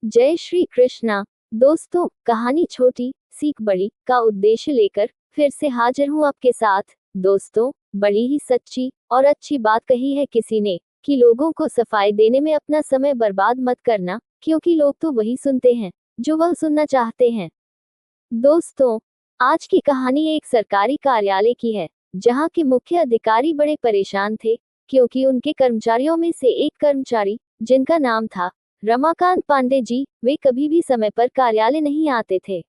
जय श्री कृष्णा। दोस्तों, कहानी छोटी सीख बड़ी का उद्देश्य लेकर फिर से हाजिर हूँ आपके साथ। दोस्तों, बड़ी ही सच्ची और अच्छी बात कही है किसी ने कि लोगों को सफाई देने में अपना समय बर्बाद मत करना, क्योंकि लोग तो वही सुनते हैं जो वह सुनना चाहते हैं। दोस्तों, आज की कहानी एक सरकारी कार्यालय की है, जहां के मुख्य अधिकारी बड़े परेशान थे, क्योंकि उनके कर्मचारियों में से एक कर्मचारी, जिनका नाम था रमाकांत पांडे जी, वे कभी भी समय पर कार्यालय नहीं आते थे।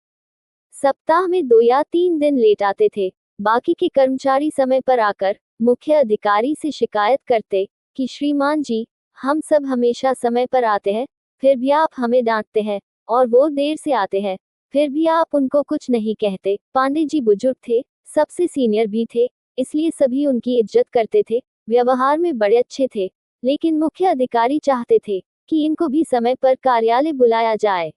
सप्ताह में 2 या 3 दिन लेट आते थे। बाकी के कर्मचारी समय पर आकर मुख्य अधिकारी से शिकायत करते कि श्रीमान जी, हम सब हमेशा समय पर आते हैं, फिर भी आप हमें डांटते हैं, और वो देर से आते हैं, फिर भी आप उनको कुछ नहीं कहते। पांडे जी बुजुर्ग थे, सबसे सीनियर भी थे, इसलिए सभी उनकी इज्जत करते थे, व्यवहार में बड़े अच्छे थे। लेकिन मुख्य अधिकारी चाहते थे कि इनको भी समय पर कार्यालय बुलाया जाए।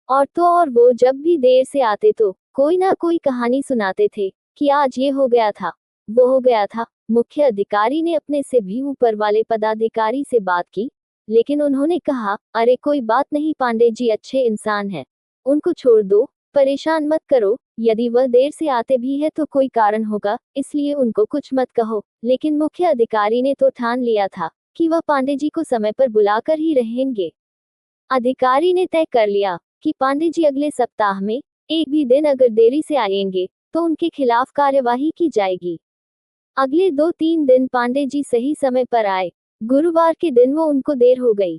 और तो और वो जब भी देर से आते तो कोई ना कोई कहानी सुनाते थे कि आज ये हो गया था, वो हो गया था। मुख्य अधिकारी ने अपने से भी ऊपर वाले पदाधिकारी से बात की, लेकिन उन्होंने कहा, अरे कोई बात नहीं, पांडे जी अच्छे इंसान हैं, उनको छोड़ दो, परेशान मत करो। यदि वह देर से आते भी है तो कोई कारण होगा, इसलिए उनको कुछ मत कहो। लेकिन मुख्य अधिकारी ने तो ठान लिया था कि वह पांडे जी को समय पर बुलाकर ही रहेंगे। अधिकारी ने तय कर लिया कि पांडे जी अगले सप्ताह में एक भी दिन अगर देरी से आएंगे तो उनके खिलाफ कार्यवाही की जाएगी। अगले 2-3 दिन पांडे जी सही समय पर आए। गुरुवार के दिन वो उनको देर हो गई।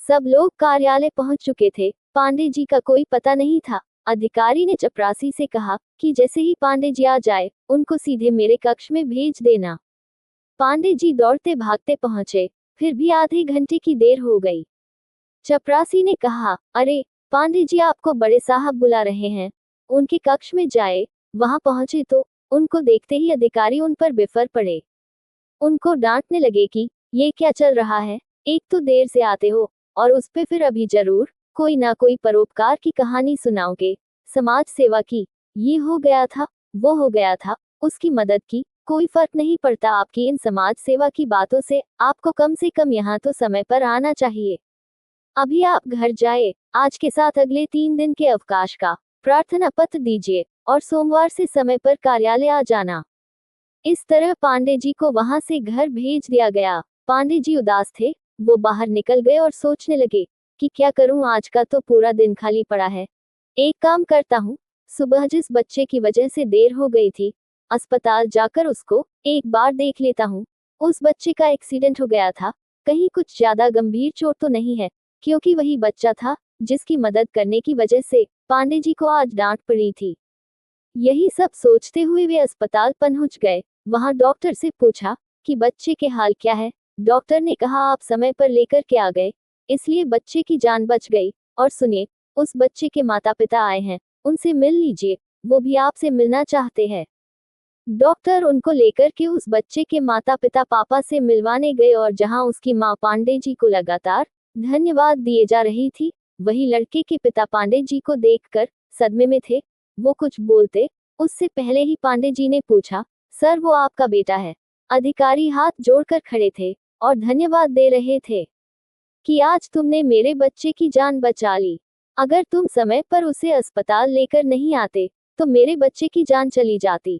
सब लोग कार्यालय पहुंच चुके थे, पांडे जी का कोई पता नहीं था। अधिकारी ने चपरासी से कहा कि जैसे ही पांडे जी आ जाए, उनको सीधे मेरे कक्ष में भेज देना। पांडे जी दौड़ते भागते पहुंचे, फिर भी आधे घंटे की देर हो गई। चपरासी ने कहा, अरे पांडे जी, आपको बड़े साहब बुला रहे हैं, उनके कक्ष में जाए। वहां पहुंचे तो उनको देखते ही अधिकारी उन पर बिफर पड़े। उनको डांटने लगे कि ये क्या चल रहा है, एक तो देर से आते हो, और उस पे फिर अभी जरूर कोई ना कोई परोपकार की कहानी सुनाओगे, समाज सेवा की, ये हो गया था, वो हो गया था, उसकी मदद की। कोई फर्क नहीं पड़ता आपकी इन समाज सेवा की बातों से, आपको कम से कम यहाँ तो समय पर आना चाहिए। अभी आप घर जाए, आज के साथ अगले 3 दिन के अवकाश का प्रार्थना पत्र दीजिए और सोमवार से समय पर कार्यालय आ जाना। इस तरह पांडे जी को वहां से घर भेज दिया गया। पांडे जी उदास थे, वो बाहर निकल गए और सोचने लगे कि क्या करूं, आज का तो पूरा दिन खाली पड़ा है। एक काम करता हूं, सुबह जिस बच्चे की वजह से देर हो गई थी, अस्पताल जाकर उसको एक बार देख लेता हूं। उस बच्चे का एक्सीडेंट हो गया था, कहीं कुछ ज्यादा गंभीर चोट तो नहीं है, क्योंकि वही बच्चा था जिसकी मदद करने की वजह से पांडे जी को आज डांट पड़ी थी। यही सब सोचते हुए वे अस्पताल पहुंच गए। वहां डॉक्टर से पूछा कि बच्चे के हाल क्या है। डॉक्टर ने कहा, आप समय पर लेकर के आ गए, इसलिए बच्चे की जान बच गई। और सुनिए, उस बच्चे के माता पिता आए हैं, उनसे मिल लीजिए, वो भी आपसे मिलना चाहते हैं। डॉक्टर उनको लेकर के उस बच्चे के माता पिता पापा से मिलवाने गए, और जहां उसकी मां पांडे जी को लगातार धन्यवाद दिए जा रही थी, वही लड़के के पिता पांडे जी को देखकर सदमे में थे। वो कुछ बोलते उससे पहले ही पांडे जी ने पूछा, सर वो आपका बेटा है। अधिकारी हाथ जोड़कर खड़े थे और धन्यवाद दे रहे थे कि आज तुमने मेरे बच्चे की जान बचा ली। अगर तुम समय पर उसे अस्पताल लेकर नहीं आते तो मेरे बच्चे की जान चली जाती।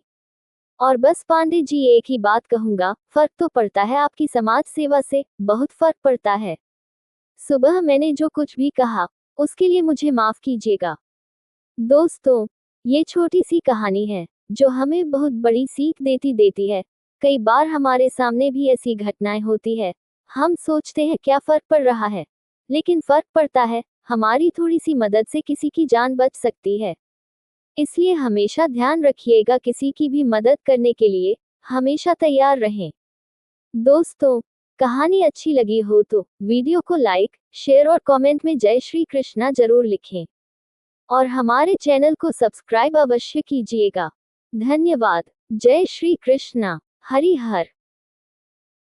और बस पांडे जी, एक ही बात कहूंगा, फर्क तो पड़ता है आपकी समाज सेवा से, बहुत फर्क पड़ता है। सुबह मैंने जो कुछ भी कहा उसके लिए मुझे माफ कीजिएगा। दोस्तों, ये छोटी सी कहानी है जो हमें बहुत बड़ी सीख देती है। कई बार हमारे सामने भी ऐसी घटनाएं होती है, हम सोचते हैं क्या फर्क पड़ रहा है, लेकिन फर्क पड़ता है। हमारी थोड़ी सी मदद से किसी की जान बच सकती है। इसलिए हमेशा ध्यान रखिएगा, किसी की भी मदद करने के लिए हमेशा तैयार रहें। दोस्तों, कहानी अच्छी लगी हो तो वीडियो को लाइक, शेयर और कमेंट में जय श्री कृष्णा जरूर लिखें, और हमारे चैनल को सब्सक्राइब अवश्य कीजिएगा। धन्यवाद। जय श्री कृष्णा। हरि हर।